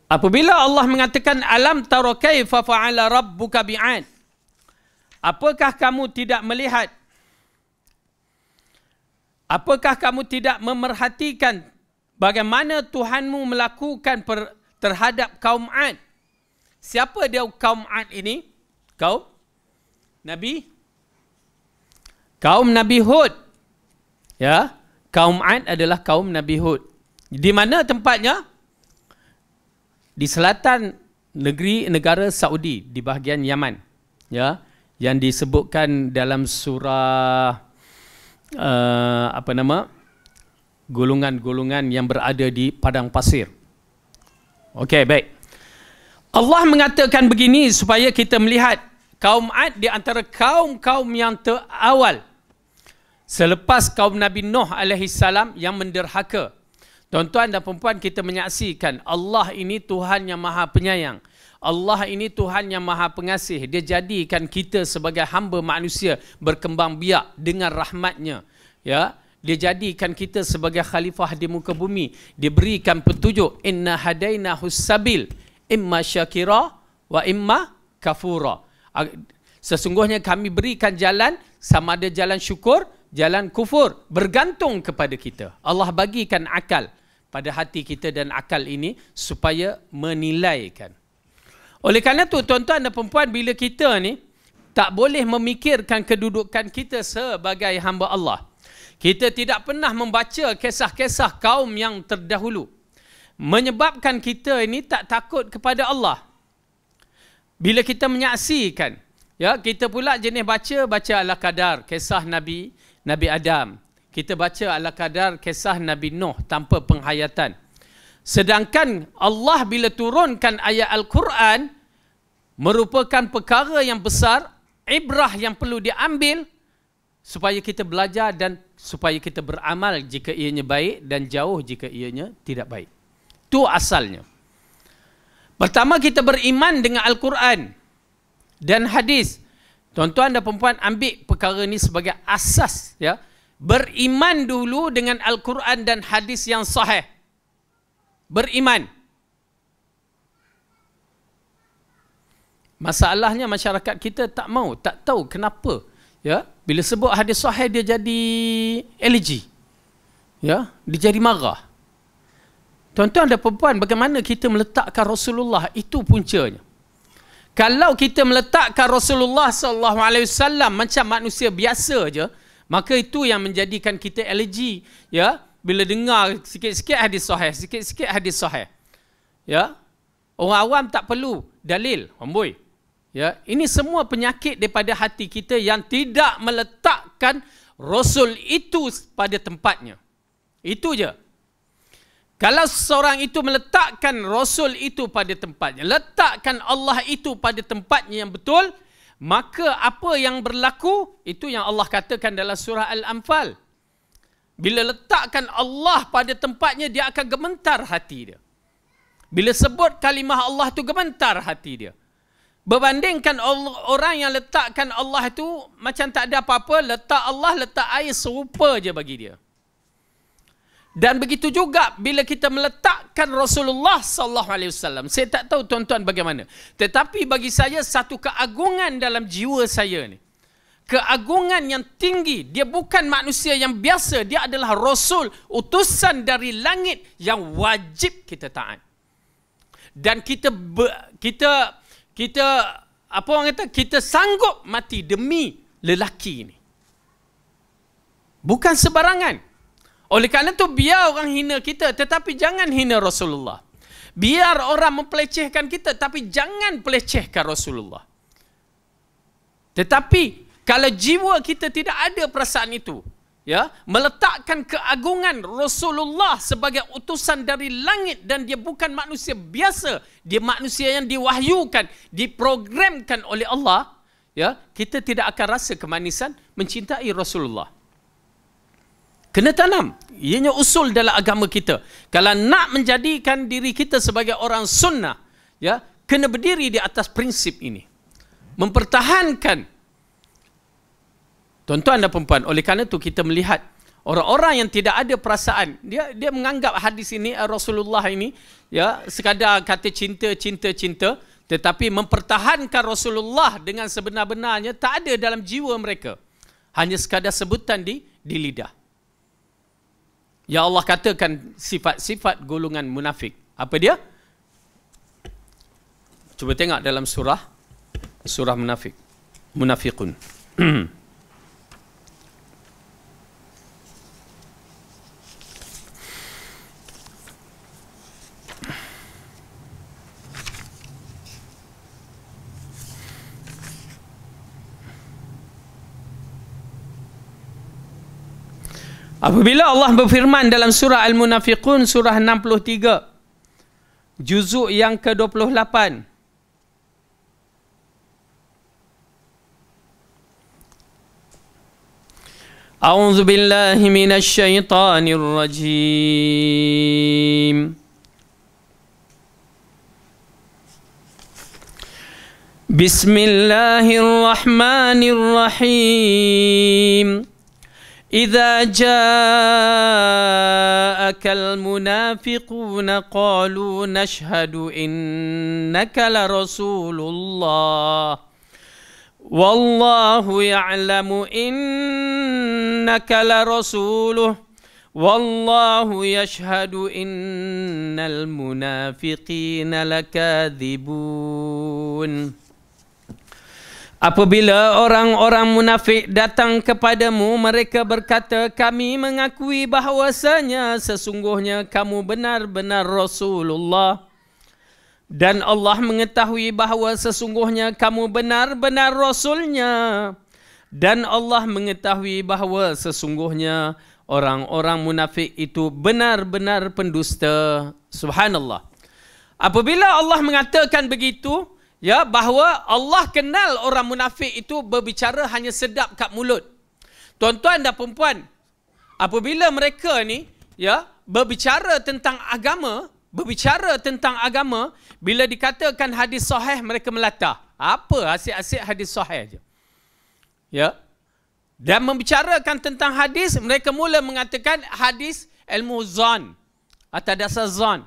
Apabila Allah mengatakan alam tara kaifa fa'ala rabbuka bi'ad, apakah kamu tidak melihat, apakah kamu tidak memerhatikan bagaimana Tuhanmu melakukan terhadap kaum Ad? Siapa dia kaum Ad ini? Kaum Nabi Hud. Ya, kaum Ad adalah kaum Nabi Hud. Di mana tempatnya? Di selatan negara Saudi, di bahagian Yaman. Ya, yang disebutkan dalam surah golongan-golongan yang berada di padang pasir. Okey, baik. Allah mengatakan begini supaya kita melihat kaum Ad di antara kaum-kaum yang terawal selepas kaum Nabi Nuh alaihi salam yang menderhaka. Tuan-tuan dan perempuan, kita menyaksikan Allah ini Tuhan yang Maha Penyayang. Allah ini Tuhan yang Maha Pengasih. Dia jadikan kita sebagai hamba manusia berkembang biak dengan rahmatnya. Ya, dia jadikan kita sebagai khalifah di muka bumi. Dia berikan petunjuk, inna hadainahus sabil imma syakira wa imma kafura. Sesungguhnya kami berikan jalan, sama ada jalan syukur, jalan kufur, bergantung kepada kita. Allah bagikan akal pada hati kita dan akal ini supaya menilaikan. Oleh kerana itu, tuan-tuan dan perempuan, bila kita ni tak boleh memikirkan kedudukan kita sebagai hamba Allah. Kita tidak pernah membaca kisah-kisah kaum yang terdahulu, menyebabkan kita ini tak takut kepada Allah. Bila kita menyaksikan, ya, kita pula jenis baca ala kadar kisah Nabi Adam. Kita baca ala kadar kisah Nabi Nuh tanpa penghayatan. Sedangkan Allah bila turunkan ayat Al-Quran merupakan perkara yang besar, ibrah yang perlu diambil supaya kita belajar dan supaya kita beramal jika ianya baik dan jauh jika ianya tidak baik. Itu asalnya. Pertama, kita beriman dengan Al-Quran dan hadis. Tuan-tuan dan perempuan, ambil perkara ini sebagai asas, ya. Beriman dulu dengan Al-Quran dan hadis yang sahih. Beriman. Masalahnya masyarakat kita tak mau, tak tahu kenapa, ya. Bila sebut hadis sahih dia jadi elegy. Ya, dia jadi marah. Tuan-tuan dan perempuan, bagaimana kita meletakkan Rasulullah, itu puncanya. Kalau kita meletakkan Rasulullah SAW macam manusia biasa je, maka itu yang menjadikan kita elegy, ya. Bila dengar sikit-sikit hadis sahih, sikit-sikit hadis sahih. Ya. Orang awam tak perlu dalil, amboi. Ya, ini semua penyakit daripada hati kita yang tidak meletakkan Rasul itu pada tempatnya. Itu je. Kalau seorang itu meletakkan Rasul itu pada tempatnya, letakkan Allah itu pada tempatnya yang betul, maka apa yang berlaku, itu yang Allah katakan dalam surah Al-Anfal. Bila letakkan Allah pada tempatnya, dia akan gementar hati dia. Bila sebut kalimah Allah itu, gementar hati dia. Berbandingkan orang yang letakkan Allah itu macam tak ada apa-apa, letak Allah, letak air serupa je bagi dia. Dan begitu juga bila kita meletakkan Rasulullah SAW. Saya tak tahu tuan-tuan bagaimana. Tetapi bagi saya satu keagungan dalam jiwa saya ni. Keagungan yang tinggi. Dia bukan manusia yang biasa. Dia adalah Rasul, utusan dari langit yang wajib kita taat. Dan kita apa orang kata, kita sanggup mati demi lelaki ini. Bukan sebarangan. Oleh kerana itu biar orang hina kita, tetapi jangan hina Rasulullah. Biar orang mempelecehkan kita, tapi jangan pelecehkan Rasulullah. Tetapi kalau jiwa kita tidak ada perasaan itu, ya, meletakkan keagungan Rasulullah sebagai utusan dari langit, dan dia bukan manusia biasa, dia manusia yang diwahyukan, diprogramkan oleh Allah, ya, kita tidak akan rasa kemanisan mencintai Rasulullah. Kena tanam. Ianya usul dalam agama kita. Kalau nak menjadikan diri kita sebagai orang sunnah, ya, kena berdiri di atas prinsip ini. Mempertahankan. Tuan-tuan dan perempuan, oleh kerana itu kita melihat orang-orang yang tidak ada perasaan, dia menganggap hadis ini, Rasulullah ini, ya, sekadar kata cinta, tetapi mempertahankan Rasulullah dengan sebenar-benarnya tak ada dalam jiwa mereka. Hanya sekadar sebutan di lidah. Ya Allah katakan sifat-sifat golongan munafik. Apa dia? Cuba tengok dalam surah munafik. Munafiqun. Apabila Allah berfirman dalam surah Al-Munafiqun, surah 63, juzuk yang ke-28. A'udzu billahi minasy syaithanir rajim. Bismillahirrahmanirrahim. إذا جاءك المنافقون قالوا نشهد إنك لرسول الله والله يعلم إنك لرسوله والله يشهد إن المنافقين لكاذبون. Apabila orang-orang munafik datang kepadamu, mereka berkata, kami mengakui bahawasanya sesungguhnya kamu benar-benar Rasulullah. Dan Allah mengetahui bahawa sesungguhnya kamu benar-benar Rasulnya. Dan Allah mengetahui bahawa sesungguhnya orang-orang munafik itu benar-benar pendusta. Subhanallah. Apabila Allah mengatakan begitu, ya, bahawa Allah kenal orang munafik itu berbicara hanya sedap kat mulut, tuan-tuan dan perempuan, apabila mereka ni berbicara tentang agama, bila dikatakan hadis sahih mereka melata. Apa asyik-asyik hadis sahih je. Ya. Dan membicarakan tentang hadis, mereka mula mengatakan hadis ilmu zan atas dasar zan.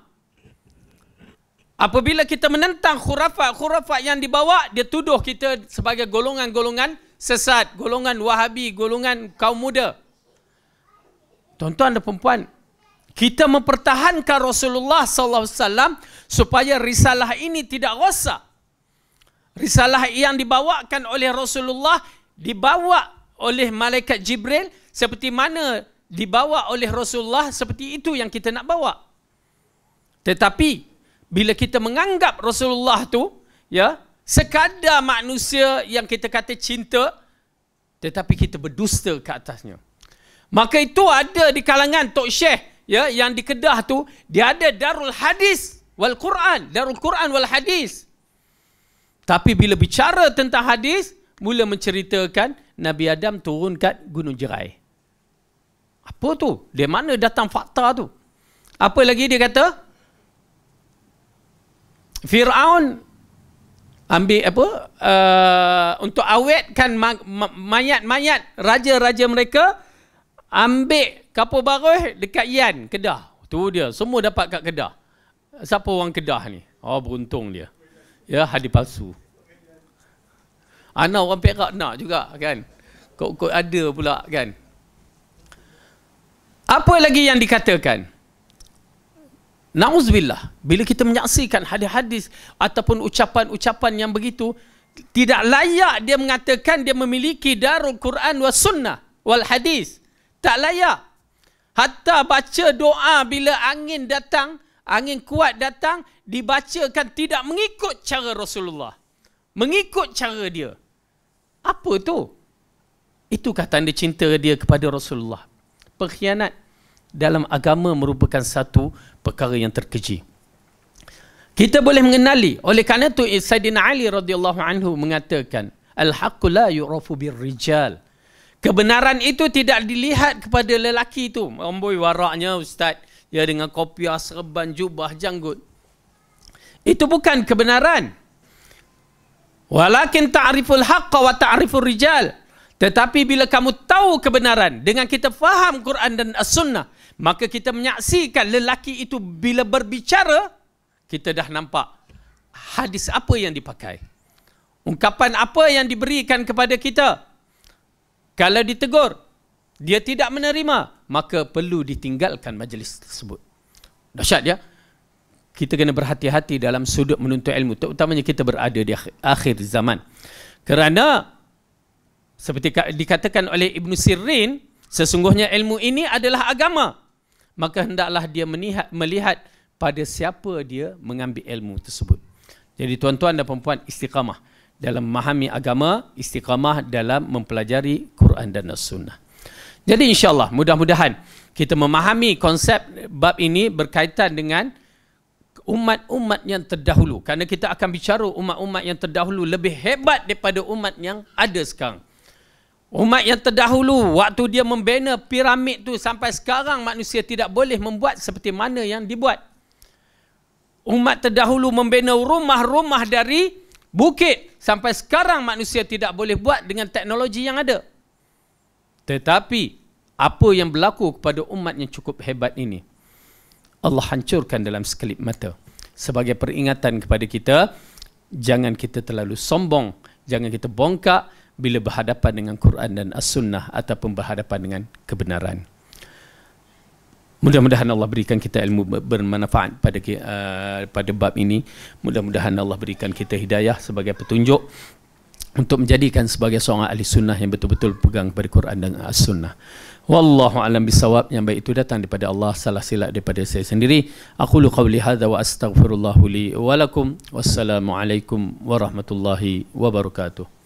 Apabila kita menentang khurafat yang dibawa, dia tuduh kita sebagai golongan-golongan sesat, golongan Wahabi, golongan kaum muda. Tuan-tuan dan perempuan, kita mempertahankan Rasulullah SAW supaya risalah ini tidak rosak. Risalah yang dibawakan oleh Rasulullah dibawa oleh malaikat Jibril seperti mana dibawa oleh Rasulullah, seperti itu yang kita nak bawa. Tetapi bila kita menganggap Rasulullah tu sekadar manusia yang kita kata cinta, tetapi kita berdusta ke atasnya, maka itu ada di kalangan Tok Syekh yang di Kedah tu, dia ada Darul Hadis wal Quran, Darul Quran wal Hadis. Tapi bila bicara tentang hadis, mula menceritakan Nabi Adam turun kat Gunung Jerai. Apa tu? Dari mana datang fakta tu? Apa lagi dia kata? Fir'aun ambil untuk awetkan mayat-mayat raja-raja mereka, ambil kapur baruh dekat Yan, Kedah. Tu dia, semua dapat kat Kedah. Siapa orang Kedah ni? Oh, beruntung dia. Ya, hadis palsu. Anak orang Perak nak juga kan. Kok ada pula kan. Apa lagi yang dikatakan? Na'udzubillah, bila kita menyaksikan hadis-hadis ataupun ucapan-ucapan yang begitu, tidak layak dia mengatakan dia memiliki Darul Quran was Sunnah wal Hadis. Tak layak. Hatta baca doa bila angin datang, angin kuat datang, dibacakan tidak mengikut cara Rasulullah, mengikut cara dia. Apa tu? Itukah tanda cinta dia kepada Rasulullah? Pengkhianat dalam agama merupakan satu perkara yang terkeji. Kita boleh mengenali. Oleh kerana itu Sayyidina Ali radhiyallahu anhu mengatakan, al-haqqu la yu'rafu birrijal. Kebenaran itu tidak dilihat kepada lelaki itu. Amboi waraknya ustaz, ya, dengan kopiah, serban, jubah, janggut. Itu bukan kebenaran. Walakin ta'riful haqqa wa ta'rifur rijal. Tetapi bila kamu tahu kebenaran, dengan kita faham Quran dan As-Sunnah, maka kita menyaksikan lelaki itu bila berbicara, kita dah nampak hadis apa yang dipakai, ungkapan apa yang diberikan kepada kita. Kalau ditegur, dia tidak menerima, maka perlu ditinggalkan majlis tersebut. Dahsyat ya. Kita kena berhati-hati dalam sudut menuntut ilmu, terutamanya kita berada di akhir zaman. Kerana seperti dikatakan oleh Ibn Sirin, sesungguhnya ilmu ini adalah agama. Maka hendaklah dia melihat pada siapa dia mengambil ilmu tersebut. Jadi tuan-tuan dan perempuan, istiqamah dalam memahami agama, istiqamah dalam mempelajari Quran dan As-Sunnah. Jadi insyaAllah, mudah-mudahan kita memahami konsep bab ini berkaitan dengan umat-umat yang terdahulu. Kerana kita akan bicara umat-umat yang terdahulu lebih hebat daripada umat yang ada sekarang. Umat yang terdahulu, waktu dia membina piramid tu, sampai sekarang manusia tidak boleh membuat seperti mana yang dibuat. Umat terdahulu membina rumah-rumah dari bukit, sampai sekarang manusia tidak boleh buat dengan teknologi yang ada. Tetapi apa yang berlaku kepada umat yang cukup hebat ini, Allah hancurkan dalam sekelip mata. Sebagai peringatan kepada kita, jangan kita terlalu sombong, jangan kita bongkak bila berhadapan dengan Quran dan As-Sunnah ataupun berhadapan dengan kebenaran. Mudah-mudahan Allah berikan kita ilmu bermanfaat pada bab ini. Mudah-mudahan Allah berikan kita hidayah sebagai petunjuk untuk menjadikan sebagai seorang ahli sunnah yang betul-betul pegang pada Quran dan As-Sunnah. Wallahu a'lam bisawab. Yang baik itu datang daripada Allah, salah silap daripada saya sendiri. Aqulu qawli hadza wa astaghfirullah li wa lakum. Wassalamualaikum warahmatullahi wabarakatuh.